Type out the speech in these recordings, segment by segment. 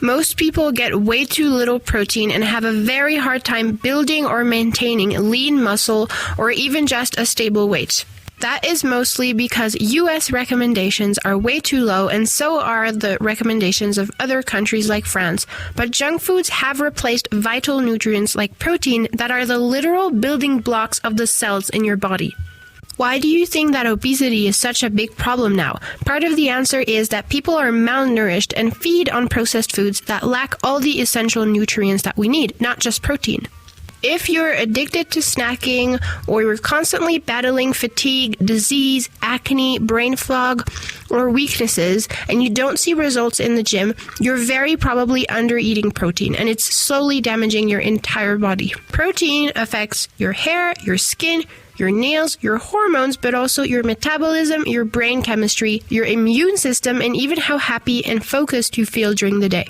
Most people get way too little protein and have a very hard time building or maintaining lean muscle or even just a stable weight. That is mostly because US recommendations are way too low, and so are the recommendations of other countries like France. But junk foods have replaced vital nutrients like protein that are the literal building blocks of the cells in your body. Why do you think that obesity is such a big problem now? Part of the answer is that people are malnourished and feed on processed foods that lack all the essential nutrients that we need, not just protein. If you're addicted to snacking, or you're constantly battling fatigue, disease, acne, brain fog, or weaknesses, and you don't see results in the gym, you're very probably under-eating protein, and it's slowly damaging your entire body. Protein affects your hair, your skin, your nails, your hormones, but also your metabolism, your brain chemistry, your immune system, and even how happy and focused you feel during the day.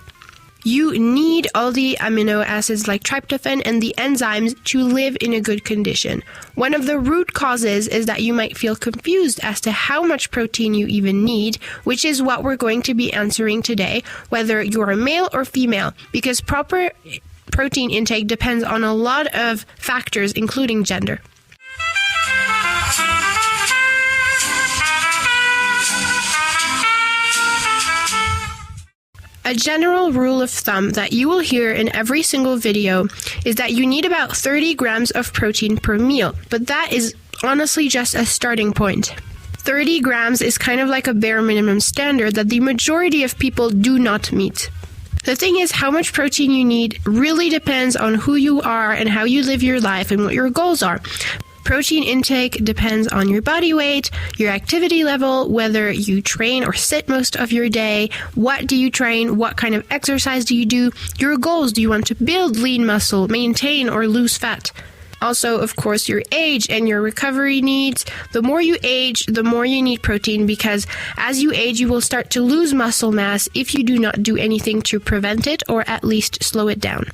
You need all the amino acids like tryptophan and the enzymes to live in a good condition. One of the root causes is that you might feel confused as to how much protein you even need, which is what we're going to be answering today, whether you're a male or female, because proper protein intake depends on a lot of factors, including gender. A general rule of thumb that you will hear in every single video is that you need about 30 grams of protein per meal, but that is honestly just a starting point. 30 grams is kind of like a bare minimum standard that the majority of people do not meet. The thing is, how much protein you need really depends on who you are and how you live your life and what your goals are. Protein intake depends on your body weight, your activity level, whether you train or sit most of your day, what do you train, what kind of exercise do you do, your goals, do you want to build lean muscle, maintain or lose fat? Also, of course, your age and your recovery needs. The more you age, the more you need protein, because as you age, you will start to lose muscle mass if you do not do anything to prevent it or at least slow it down.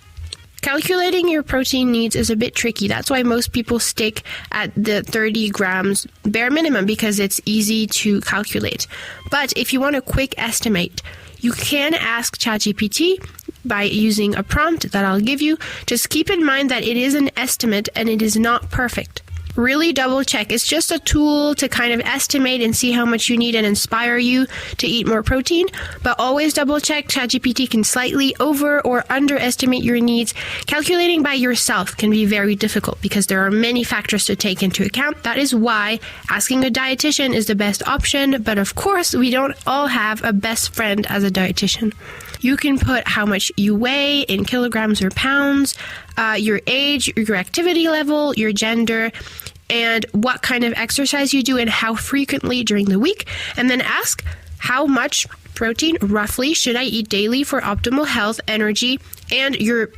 Calculating your protein needs is a bit tricky. That's why most people stick at the 30 grams bare minimum, because it's easy to calculate. But if you want a quick estimate, you can ask ChatGPT by using a prompt that I'll give you. Just keep in mind that it is an estimate and it is not perfect. Really double check. It's just a tool to kind of estimate and see how much you need and inspire you to eat more protein. But always double check. ChatGPT can slightly over or underestimate your needs. Calculating by yourself can be very difficult because there are many factors to take into account. That is why asking a dietitian is the best option. But of course, we don't all have a best friend as a dietitian. You can put how much you weigh in kilograms or pounds, your age, your activity level, your gender, and what kind of exercise you do and how frequently during the week. And then ask, how much protein roughly should I eat daily for optimal health, energy, and your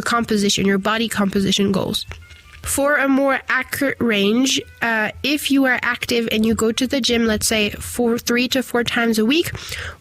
composition, your body composition goals. For a more accurate range, if you are active and you go to the gym, let's say 3 to 4 times a week,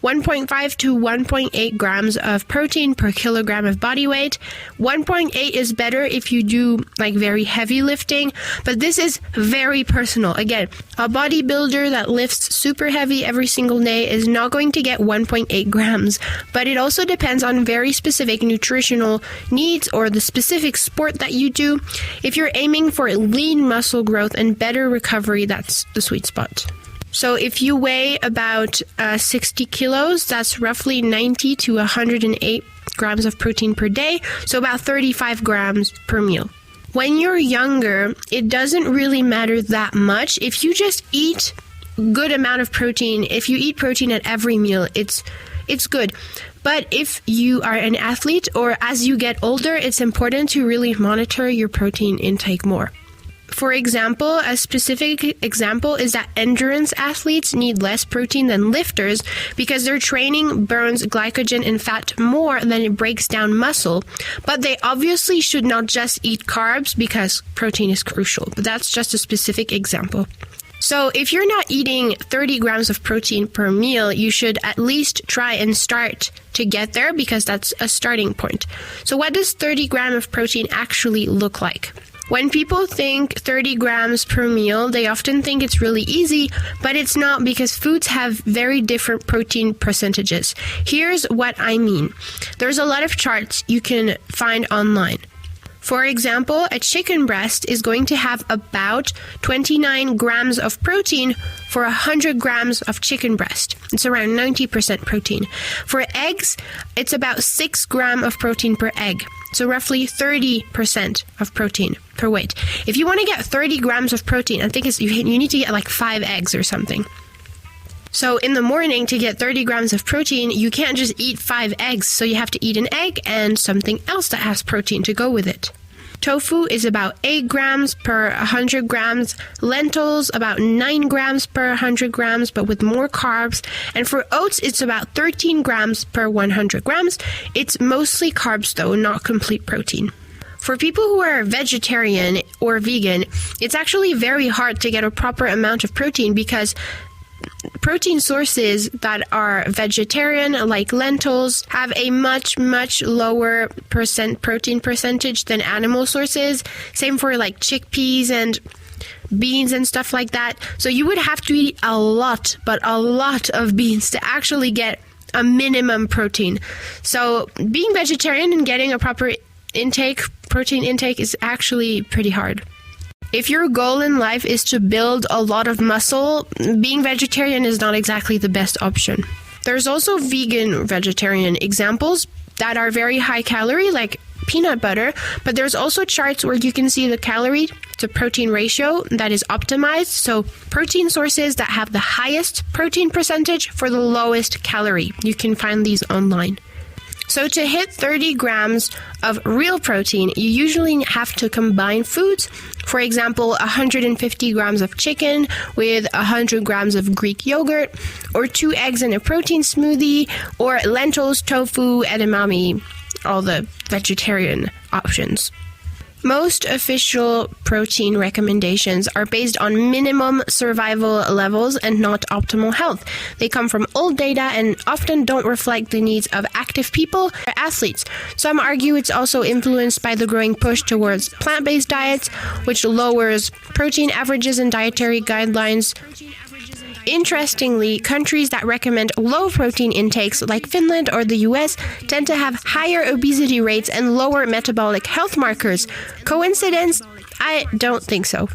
1.5 to 1.8 grams of protein per kilogram of body weight. 1.8 is better if you do like very heavy lifting, but this is very personal. Again, a bodybuilder that lifts super heavy every single day is not going to get 1.8 grams, but it also depends on very specific nutritional needs or the specific sport that you do. If you're aiming for lean muscle growth and better recovery, that's the sweet spot. So if you weigh about 60 kilos, that's roughly 90 to 108 grams of protein per day, so about 35 grams per meal. When you're younger, it doesn't really matter that much. If you just eat good amount of protein, if you eat protein at every meal, it's good. But if you are an athlete or as you get older, it's important to really monitor your protein intake more. For example, a specific example is that endurance athletes need less protein than lifters because their training burns glycogen and fat more than it breaks down muscle. But they obviously should not just eat carbs because protein is crucial. But that's just a specific example. So if you're not eating 30 grams of protein per meal, you should at least try and start to get there because that's a starting point. So what does 30 grams of protein actually look like? When people think 30 grams per meal, they often think it's really easy, but it's not because foods have very different protein percentages. Here's what I mean. There's a lot of charts you can find online. For example, a chicken breast is going to have about 29 grams of protein for 100 grams of chicken breast. It's around 90% protein. For eggs, it's about 6 grams of protein per egg. So roughly 30% of protein per weight. If you want to get 30 grams of protein, I think you need to get like 5 eggs or something. So in the morning, to get 30 grams of protein, you can't just eat 5 eggs. So you have to eat an egg and something else that has protein to go with it. Tofu is about 8 grams per 100 grams. Lentils, about 9 grams per 100 grams, but with more carbs. And for oats, it's about 13 grams per 100 grams. It's mostly carbs, though, not complete protein. For people who are vegetarian or vegan, it's actually very hard to get a proper amount of protein because protein sources that are vegetarian, like lentils, have a much lower protein percentage than animal sources. Same for like chickpeas and beans and stuff like that. So you would have to eat a lot of beans to actually get a minimum protein. So being vegetarian and getting a proper protein intake is actually pretty hard. If your goal in life is to build a lot of muscle, being vegetarian is not exactly the best option. There's also vegetarian examples that are very high calorie, like peanut butter, but there's also charts where you can see the calorie to protein ratio that is optimized. So protein sources that have the highest protein percentage for the lowest calorie. You can find these online. So to hit 30 grams of real protein, you usually have to combine foods. For example, 150 grams of chicken with 100 grams of Greek yogurt, or 2 eggs in a protein smoothie, or lentils, tofu, edamame, all the vegetarian options. Most official protein recommendations are based on minimum survival levels and not optimal health. They come from old data and often don't reflect the needs of active people or athletes. Some argue it's also influenced by the growing push towards plant-based diets, which lowers protein averages and dietary guidelines. Interestingly, countries that recommend low protein intakes like Finland or the US tend to have higher obesity rates and lower metabolic health markers. Coincidence? I don't think so.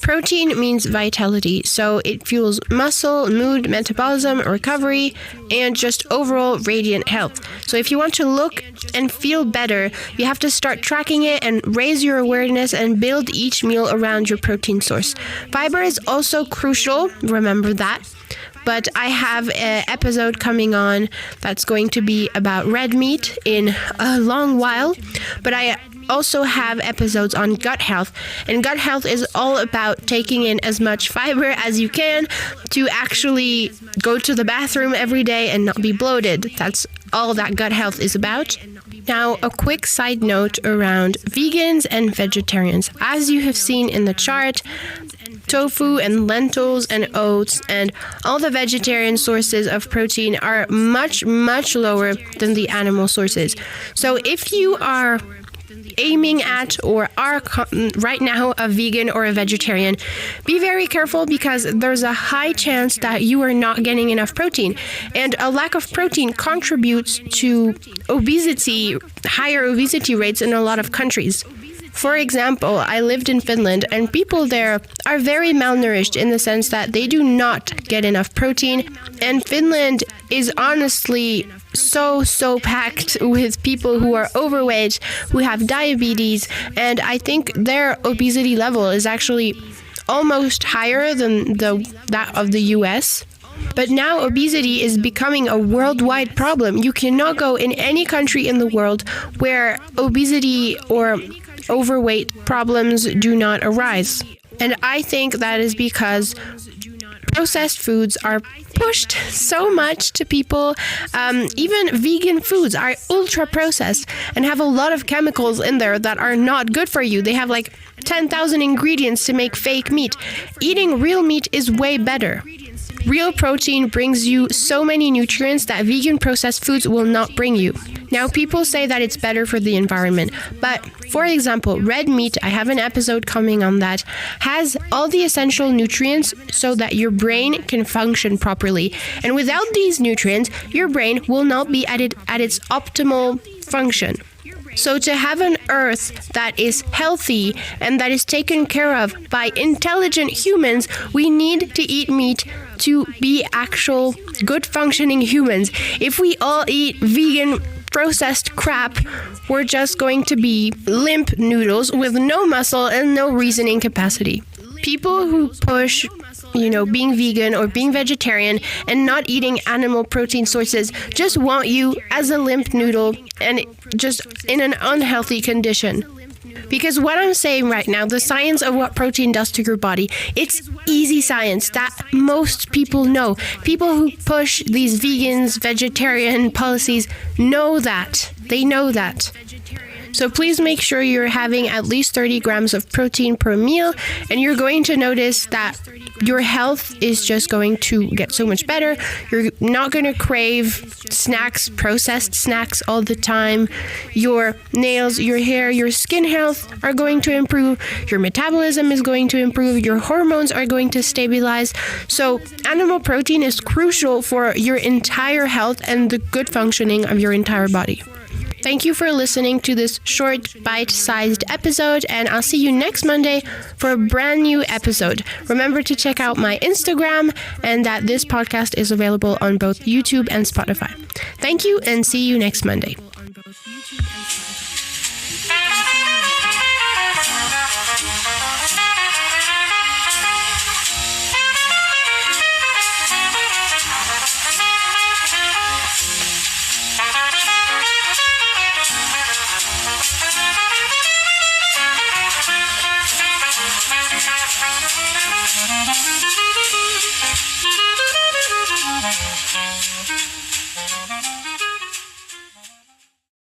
Protein means vitality, so it fuels muscle, mood, metabolism, recovery, and just overall radiant health. So if you want to look and feel better, you have to start tracking it and raise your awareness and build each meal around your protein source. Fiber is also crucial, remember that. But I have an episode coming on that's going to be about red meat in a long while. But I also have episodes on gut health. And gut health is all about taking in as much fiber as you can to actually go to the bathroom every day and not be bloated. That's all that gut health is about. Now, a quick side note around vegans and vegetarians. As you have seen in the chart, tofu and lentils and oats and all the vegetarian sources of protein are much lower than the animal sources. So if you are aiming at or are right now a vegan or a vegetarian, be very careful because there's a high chance that you are not getting enough protein. And a lack of protein contributes to obesity, higher obesity rates in a lot of countries. For example, I lived in Finland and people there are very malnourished in the sense that they do not get enough protein. And Finland is honestly so packed with people who are overweight, who have diabetes, and I think their obesity level is actually almost higher than that of the US. But now obesity is becoming a worldwide problem. You cannot go in any country in the world where obesity or overweight problems do not arise. And I think that is because processed foods are pushed so much to people. Even vegan foods are ultra processed and have a lot of chemicals in there that are not good for you. They have like 10,000 ingredients to make fake meat. Eating real meat is way better. Real protein brings you so many nutrients that vegan processed foods will not bring you. Now, people say that it's better for the environment, but for example, red meat, I have an episode coming on that, has all the essential nutrients so that your brain can function properly. And without these nutrients, your brain will not be at its optimal function. So to have an earth that is healthy and that is taken care of by intelligent humans, we need to eat meat to be actual good functioning humans. If we all eat vegan processed crap, we're just going to be limp noodles with no muscle and no reasoning capacity. People who push being vegan or being vegetarian and not eating animal protein sources just want you as a limp noodle and just in an unhealthy condition. Because what I'm saying right now, the science of what protein does to your body, it's easy science that most people know. People who push these vegans, vegetarian policies know that. They know that. So please make sure you're having at least 30 grams of protein per meal, and you're going to notice that your health is just going to get so much better. You're not going to crave snacks, processed snacks all the time. Your nails, your hair, your skin health are going to improve. Your metabolism is going to improve. Your hormones are going to stabilize. So animal protein is crucial for your entire health and the good functioning of your entire body. Thank you for listening to this short, bite-sized episode, and I'll see you next Monday for a brand new episode. Remember to check out my Instagram and that this podcast is available on both YouTube and Spotify. Thank you, and see you next Monday.